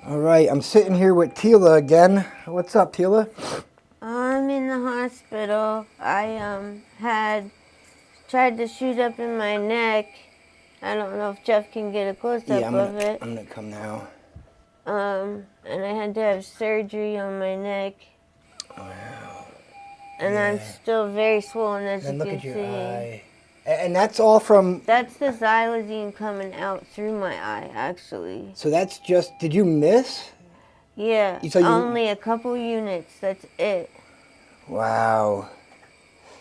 All right, I'm sitting here with Tila again. What's up, Tila? I'm in the hospital. I had tried to shoot up in my neck. I don't know if Jeff can get a close Yeah, up of it. I'm gonna come now. And I had to have surgery on my neck. Wow. And I'm still very swollen, as And you look can at your see. eye. And that's all from. That's the xylazine coming out through my eye, actually. So that's just. Did you miss? Yeah, So you. only a couple units. That's it. Wow.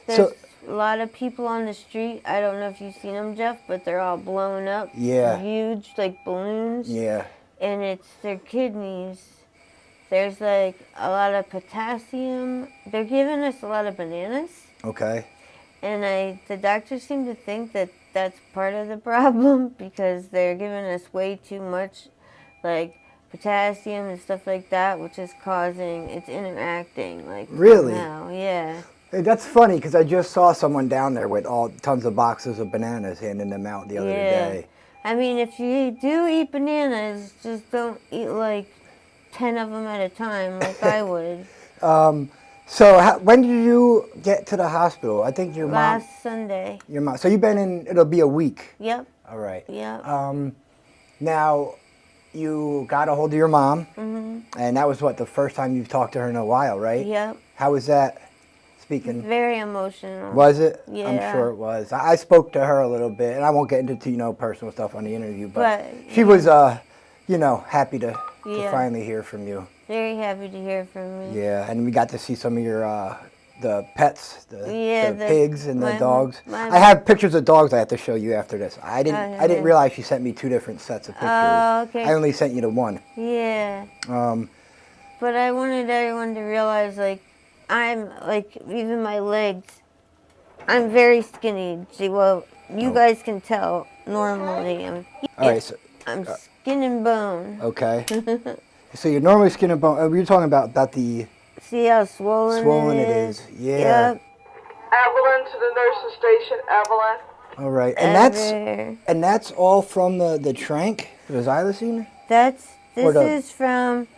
There's So. a lot of people on the street. I don't know if you've seen them, Jeff, but they're all blown up. Yeah. Huge, like balloons. Yeah. And it's their kidneys. There's like a lot of potassium. They're giving us a lot of bananas. Okay. And the doctors seem to think that that's part of the problem because they're giving us way too much, like potassium and stuff like that, which is causing, it's interacting, like Really? somehow, yeah. Hey, that's funny because I just saw someone down there with all tons of boxes of bananas handing them out the other day. I mean, if you do eat bananas, just don't eat like 10 of them at a time like I would. So when did you get to the hospital? I think your mom. Last Sunday. Your mom. So you've been in. It'll be a week. Yep. All right. Yep. Now, you got a hold of your mom, Mm-hmm. and that was what the first time you've talked to her in a while, right? Yep. How was that? Speaking. Very emotional. Was it? Yeah. I'm sure it was. I spoke to her a little bit, and I won't get into personal stuff on the interview, but she was happy to finally hear from you. Very happy to hear from you. Yeah, and we got to see some of your the pets, the the pigs and the dogs. my- I have pictures of dogs I have to show you after this. I didn't realize she sent me 2 different sets of pictures. Oh, okay. I only sent you the one. Yeah. Um, But I wanted everyone to realize, like, I'm, like, even my legs, I'm very skinny. See, well, you guys can tell normally. all right, so I'm skin and bone. okay. So you're normally skin and bone. You're talking about the See how swollen it is. Yeah. Yep. Evelyn to the nurse's station, Evelyn. All right, and that's all from the trank, the xylazine. This is from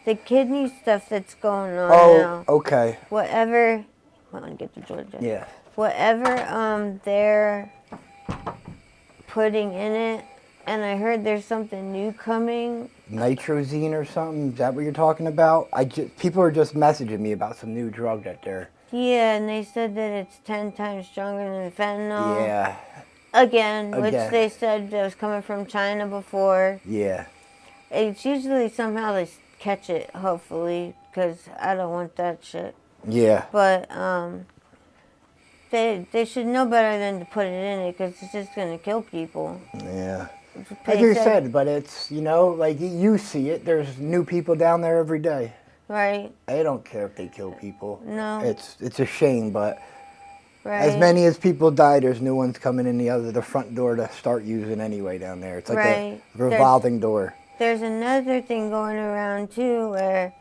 the kidney stuff that's going on now. Oh, okay. Whatever. I want to get to Georgia. Yeah. Whatever they're putting in it, and I heard there's something new coming. Nitrozine or something? Is that what you're talking about? People are just messaging me about some new drug that they're. Yeah, and they said that it's 10 times stronger than fentanyl. Yeah. Again, which they said that was coming from China before. Yeah. It's usually somehow they catch it, hopefully, because I don't want that shit. Yeah. But they should know better than to put it in it because it's just going to kill people. Yeah. Like you said, but it's, like you see it. There's new people down there every day. Right. They don't care if they kill people. No. It's a shame, but right. as many as people die, there's new ones coming in the front door to start using anyway down there. It's like a revolving door. There's another thing going around too where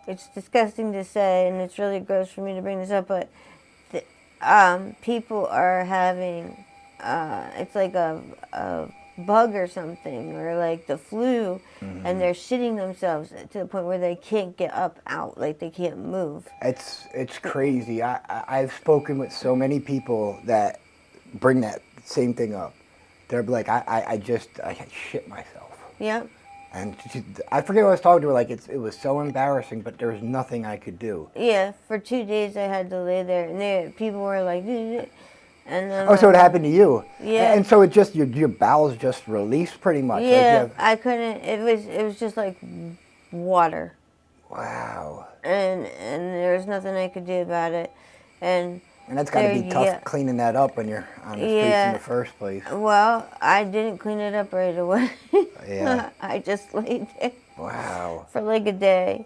it's disgusting to say, and it's really gross for me to bring this up, but people are having, it's like a bug or something, or like the flu, and they're shitting themselves to the point where they can't get out, like they can't move. It's crazy. I've spoken with so many people that bring that same thing up. They're like, I shit myself. Yep. And I forget what I was talking to her, like it was so embarrassing, but there was nothing I could do. Yeah, for 2 days I had to lay there, and people were like, and then, so it happened to you? Yeah. And so it just, your bowels just released pretty much? Yeah, I couldn't, it was just like water. Wow. And there was nothing I could do about it. And that's got to be tough cleaning that up when you're on the streets in the first place. Well, I didn't clean it up right away. Yeah. I just laid there. Wow. For like a day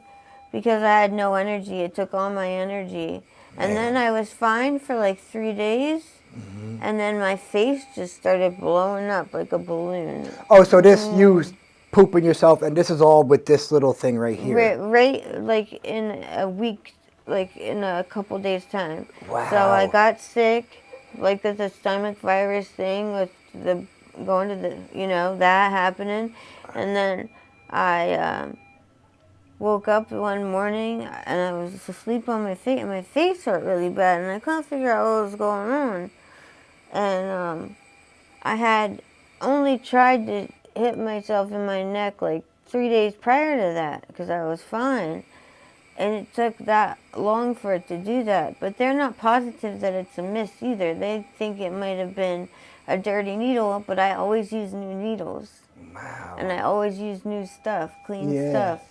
because I had no energy. It took all my energy. And then I was fine for like 3 days. Mm-hmm. And then my face just started blowing up like a balloon. Oh, so you pooping yourself, and this is all with this little thing right here? Right, like in a week, like in a couple days' time. Wow. So I got sick, like the stomach virus thing with the going to the, that happening. And then I woke up one morning and I was asleep on my face, and my face hurt really bad, and I couldn't figure out what was going on. And I had only tried to hit myself in my neck like 3 days prior to that because I was fine. And it took that long for it to do that. But they're not positive that it's a miss either. They think it might have been a dirty needle, but I always use new needles. Wow. And I always use new stuff, clean stuff.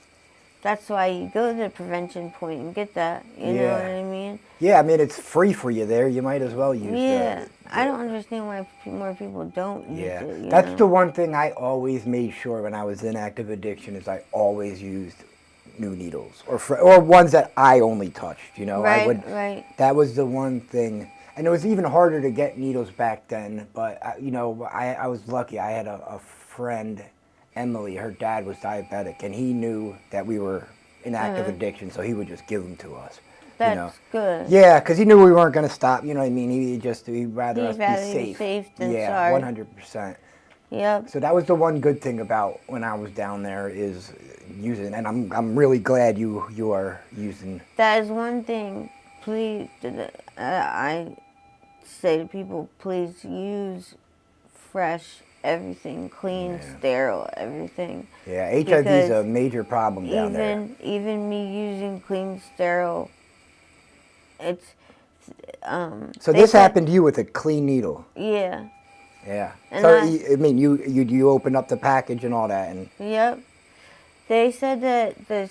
That's why you go to the prevention point and get that. You know what I mean? Yeah, I mean, it's free for you there. You might as well use that. I don't understand why more people don't use it. You That's know? the one thing I always made sure when I was in active addiction is I always used new needles or ones that I only touched, you know. Right. That was the one thing. And it was even harder to get needles back then, but, you know, I was lucky. I had a friend, Emily, her dad was diabetic, and he knew that we were in active addiction, so he would just give them to us. That's you know. good. Yeah, because he knew we weren't going to stop, you know what I mean? He'd rather us be safe. Safe than yeah, sorry. 100%. Yep. So that was the one good thing about when I was down there is using, and I'm really glad you are using. That is one thing. Please, I say to people, please use fresh everything, clean, sterile everything. Yeah, HIV is a major problem down there. Even me using clean, sterile, it's. So this happened to you with a clean needle. Yeah. Yeah. And So I mean, you opened up the package and all that, and. Yep. They said that the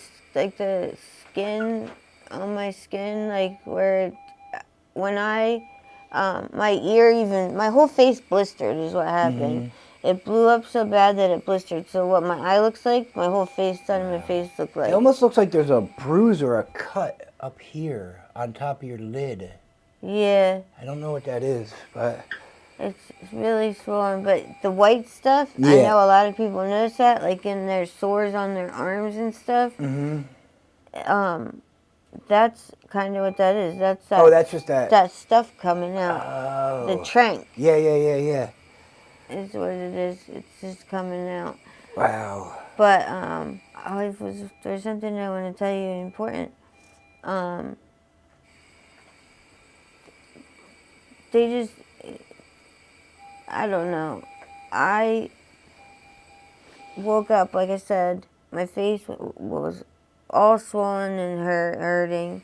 skin on my skin, like when I, my ear even, my whole face blistered is what happened. It blew up so bad that it blistered. So what my eye looks like, my whole face, side of my face looked like. It almost looks like there's a bruise or a cut up here on top of your lid. Yeah. I don't know what that is, but. It's really swollen, but the white stuff, I know a lot of people notice that, like in their sores on their arms and stuff. That's kind of what that is. That's that. Oh, that's just that. That stuff coming out. Oh. The trank. Yeah. Is what it is. It's just coming out. Wow. But there's something I want to tell you important. They just. I don't know. I woke up, like I said, my face was all swollen and hurting.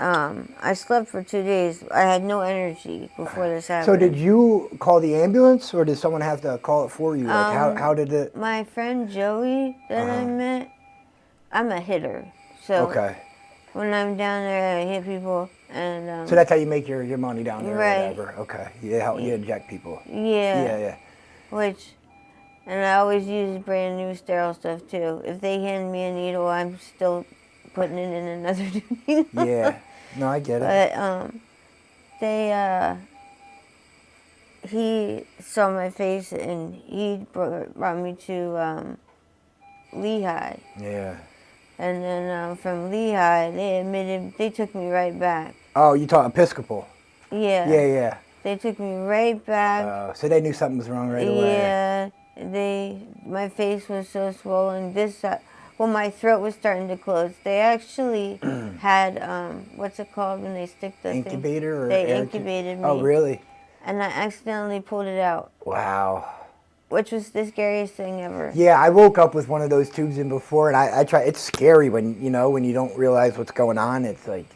I slept for 2 days. I had no energy before this happened. So did you call the ambulance, or did someone have to call it for you? Like how did it? My friend Joey that I met, I'm a hitter. So when I'm down there, I hit people. And so that's how you make your money down there, right. or whatever. Okay, you inject people. Yeah. And I always use brand new sterile stuff too. If they hand me a needle, I'm still putting it in another needle. Yeah, no, I get it. But he saw my face and he brought me to Lehigh. Yeah. And then from Lehigh, they took me right back. Oh, you taught Episcopal? Yeah. Yeah. They took me right back. So they knew something was wrong right away. Yeah. My face was so swollen. My throat was starting to close. They actually had, what's it called when they stick the incubator? Or they incubated me. Oh, really? And I accidentally pulled it out. Wow. Which was the scariest thing ever. Yeah, I woke up with one of those tubes in before, and I try. It's scary when you don't realize what's going on. It's like,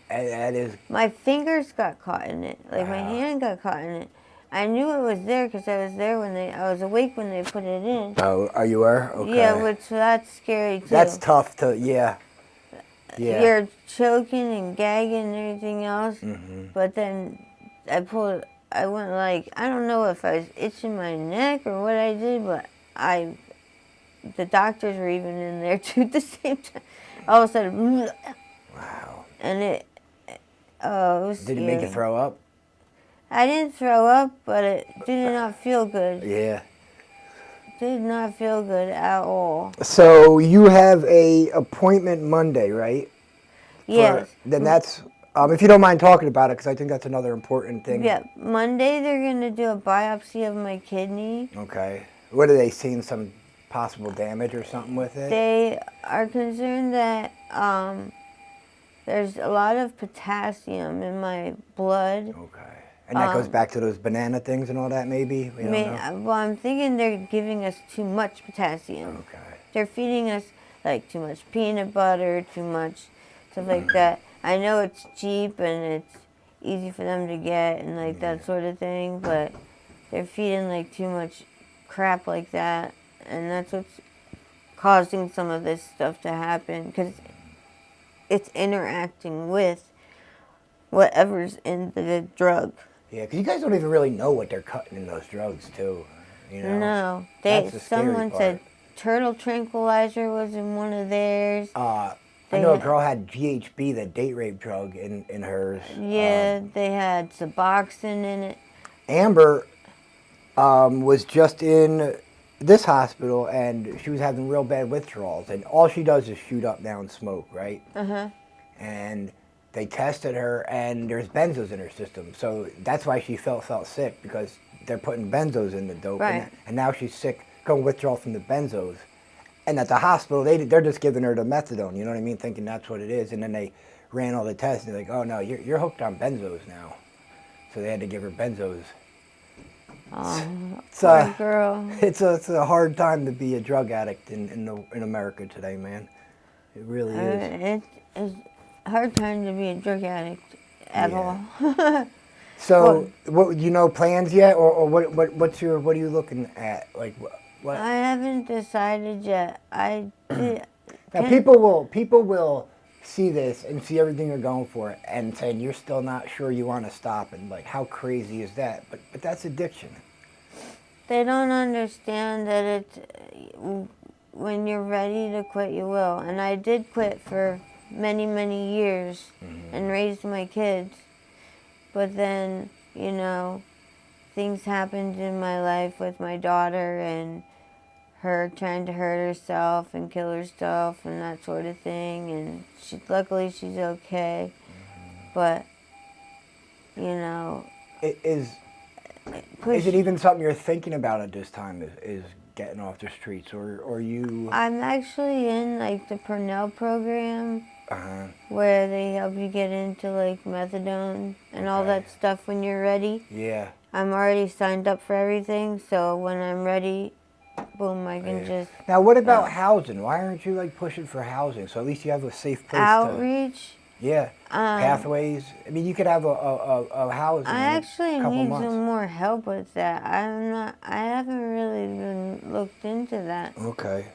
that is. My fingers got caught in it. Like my hand got caught in it. I knew it was there because I was there I was awake when they put it in. Oh, you were? Okay. Yeah, that's scary too. That's tough to, yeah. You're choking and gagging and everything else, but then I went like, I don't know if I was itching my neck or what I did, but the doctors were even in there too at the same time. All of a sudden, wow. And it was Did it scary. make you throw up? I didn't throw up, but it did not feel good. Yeah. Did not feel good at all. So you have a appointment Monday, right? Yes. Then that's, if you don't mind talking about it, because I think that's another important thing. Yeah, Monday they're going to do a biopsy of my kidney. Okay. What are they seeing, some possible damage or something with it? They are concerned that there's a lot of potassium in my blood. Okay. And that goes back to those banana things and all that, maybe? We don't know? Well, I'm thinking they're giving us too much potassium. Okay. They're feeding us like too much peanut butter, too much stuff like that. I know it's cheap and it's easy for them to get and like that sort of thing, but they're feeding like too much crap like that, and that's what's causing some of this stuff to happen, because it's interacting with whatever's in the drug. Yeah, because you guys don't even really know what they're cutting in those drugs, too. You know? No, That's the scary someone part. said turtle tranquilizer was in one of theirs. I They know a had- girl had GHB, the date rape drug, in hers. Yeah, they had Suboxone in it. Amber was just in this hospital, and she was having real bad withdrawals, and all she does is shoot up now and smoke, right? And they tested her, and there's benzos in her system, so that's why she felt sick, because they're putting benzos in the dope, Right. and now she's sick, going withdrawal from the benzos. And at the hospital, they're just giving her the methadone, you know what I mean, thinking that's what it is, and then they ran all the tests, and they're like, oh no, you're hooked on benzos now. So they had to give her benzos. Oh, It's poor girl. It's a hard time to be a drug addict in America today, man. It really is. It's a hard time to be a drug addict at Yeah. all. So, what you know plans yet, or what are you looking at? Like what? I haven't decided yet. I did. Now people will see this and see everything you're going for and saying you're still not sure you want to stop, and like how crazy is that? But that's addiction. They don't understand that it's when you're ready to quit, you will. And I did quit for many, many years and raised my kids. But then, you know, things happened in my life with my daughter and her trying to hurt herself and kill herself and that sort of thing. And luckily she's okay. But, you know, Is it even something you're thinking about at this time? Is getting off the streets, or you? I'm actually in like the Purnell program where they help you get into like methadone and all that stuff when you're ready. Yeah. I'm already signed up for everything, so when I'm ready, boom, I can just Now, what about housing? Why aren't you like pushing for housing? So at least you have a safe place outreach. Yeah. Pathways. I mean, you could have a housing. I actually in a couple need months. some more help with that. I haven't really been looked into that. Okay.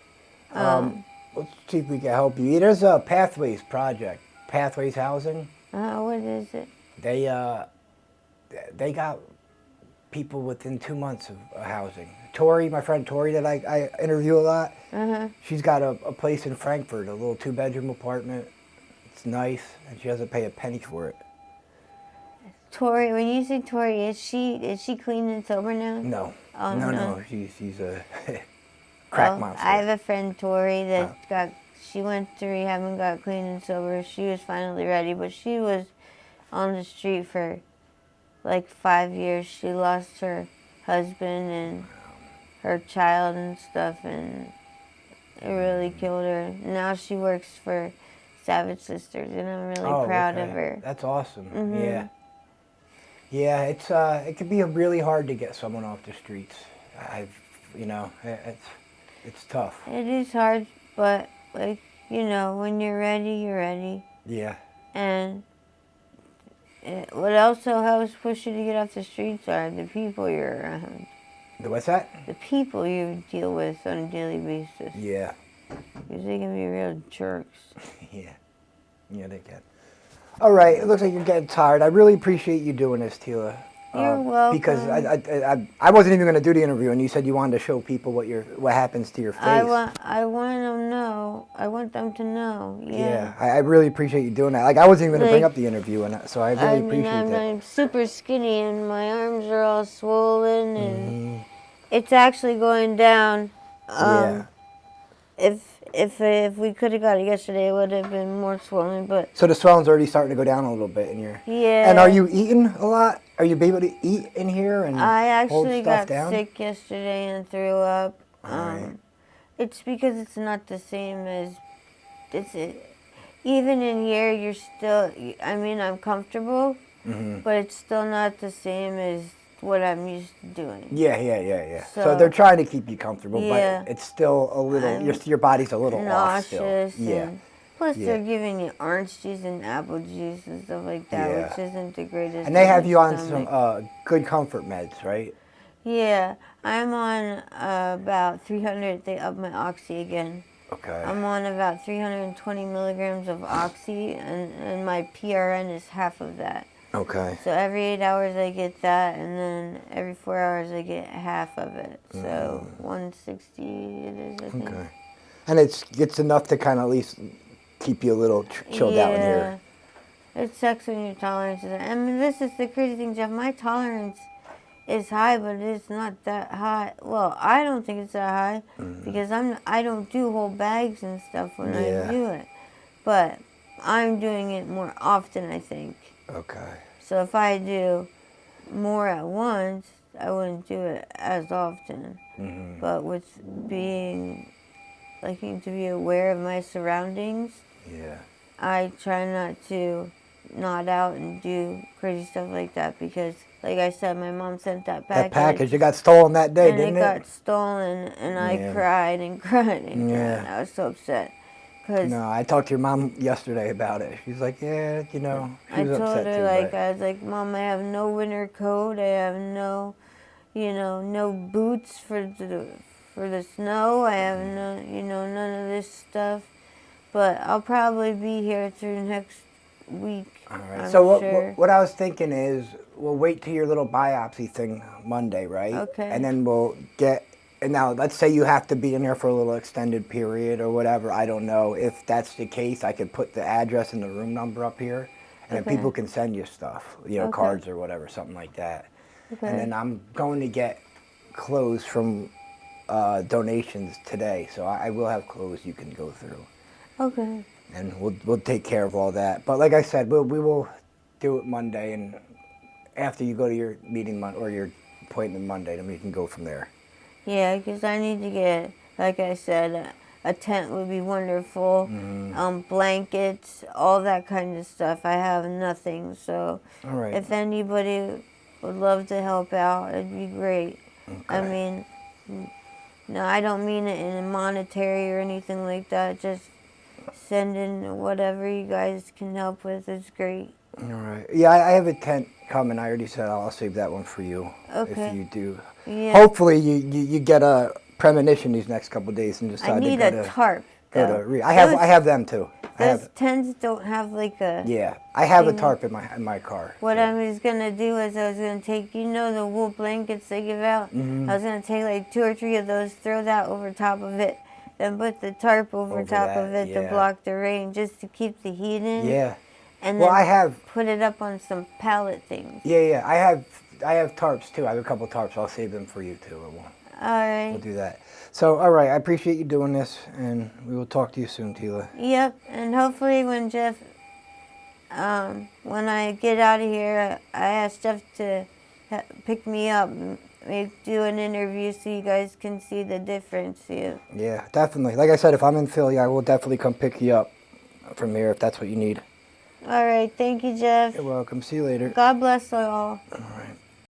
Let's see if we can help you. There's a Pathways project. Pathways Housing. What is it? They got people within 2 months of housing. Tori, my friend Tori that I interview a lot, she's got a place in Frankfurt, a little 2-bedroom apartment. It's nice, and she doesn't pay a penny for it. Tori, when you say Tori, is she clean and sober now? No. Oh, No. She's a crack monster. I have a friend, Tori, that she went to rehab and got clean and sober. She was finally ready, but she was on the street for like 5 years. She lost her husband and her child and stuff, and it really killed her. Now she works for Savage Sisters, and I'm really proud of her. That's awesome. Yeah. Yeah, it could be really hard to get someone off the streets. It's tough. It is hard, but like, you know, when you're ready, you're ready. Yeah. And what also helps push you to get off the streets are the people you're around. What's that? The people you deal with on a daily basis. Yeah. Because they can be real jerks. Yeah. Yeah, they can. All right, it looks like you're getting tired. I really appreciate you doing this, Tila. You're welcome. Because I wasn't even going to do the interview, and you said you wanted to show people what happens to your face. I want them to know. I want them to know. Yeah. I really appreciate you doing that. Like, I wasn't even going to bring up the interview, and so I really appreciate that. I'm super skinny, and my arms are all swollen, and it's actually going down. Yeah. If we could have got it yesterday, it would have been more swollen. But So the swelling's already starting to go down a little bit in your. yeah. And are you eating a lot? Are you able to eat in here and I hold actually stuff got down? sick yesterday and threw up. Right. It's because it's not the same as even in here. You're still. I mean, I'm comfortable, but it's still not the same as what I'm used to doing. Yeah. So, So- they're trying to keep you comfortable, Yeah. but it's still a little. I'm Your body's a little off still. Nauseous. Yeah. And plus, Yeah. they're giving you orange juice and apple juice and stuff like that, Yeah. which isn't the greatest. And they for have my you on stomach. some good comfort meds, right? Yeah, I'm on about 300. They up my oxy again. Okay. I'm on about 320 milligrams of oxy, and my PRN is half of that. Okay. So every 8 hours I get that, and then every 4 hours I get half of it. So 160 it is, I think. Okay. And it's enough to kind of at least keep you a little chilled out in here. It sucks when your tolerance is. I mean, this is the crazy thing, Jeff. My tolerance is high, but it's not that high. Well, I don't think it's that high because I don't do whole bags and stuff when Yeah. I do it. But I'm doing it more often, I think. Okay. So if I do more at once, I wouldn't do it as often. But with liking to be aware of my surroundings, Yeah. I try not to nod out and do crazy stuff like that because, like I said, my mom sent that package. That package, it got stolen that day, and didn't it it? got stolen, and I Yeah. cried and cried and Yeah. cried. I was so upset. Cause No, I talked to your mom yesterday about it. She's like, yeah, she I was told upset her, too. like, but- I was like, Mom, I have no winter coat. I have no, no boots for the snow. I have no, none of this stuff. But I'll probably be here through next week. All right. I'm So sure. what I was thinking is we'll wait till your little biopsy thing Monday, right? Okay. And then we'll get. And now let's say you have to be in there for a little extended period or whatever. I don't know. If that's the case, I could put the address and the room number up here, and then Okay. people can send you stuff, Okay. cards or whatever, something like that. Okay. And then I'm going to get clothes from donations today, so I will have clothes you can go through. Okay. And we'll take care of all that. But like I said, we will do it Monday, and after you go to your meeting or your appointment Monday, then we can go from there. Yeah, because I need to get, like I said, a tent would be wonderful. Blankets, all that kind of stuff. I have nothing, so All right. if anybody would love to help out, it'd be great. I Okay. mean, no, I don't mean it in a monetary or anything like that. Just send in whatever you guys can help with. It's great. All right. Yeah, I have a tent coming. I already said I'll save that one for you. Okay. If you do. Yeah. Hopefully you get a premonition these next couple of days and decide I need to go a to tarp. go though. to. I have them too. I Those have. tents don't have like a. Yeah, I have a thing. tarp in my car. What so. I was gonna do is I was gonna take, the wool blankets they give out. I was gonna take like 2 or 3 of those, throw that over top of it, then put the tarp over top that, of it yeah. to block the rain, just to keep the heat in. Yeah. And Well, then I have. put it up on some pallet things. Yeah. I have tarps too. I have a couple tarps. I'll save them for you too. All We'll right. do that. So, all right. I appreciate you doing this, and we will talk to you soon, Tila. Yep. And hopefully when Jeff, when I get out of here, I asked Jeff to pick me up, and do an interview so you guys can see the difference. Yeah, definitely. Like I said, if I'm in Philly, I will definitely come pick you up from here if that's what you need. All right. Thank you, Jeff. You're welcome. See you later. God bless you all. All right.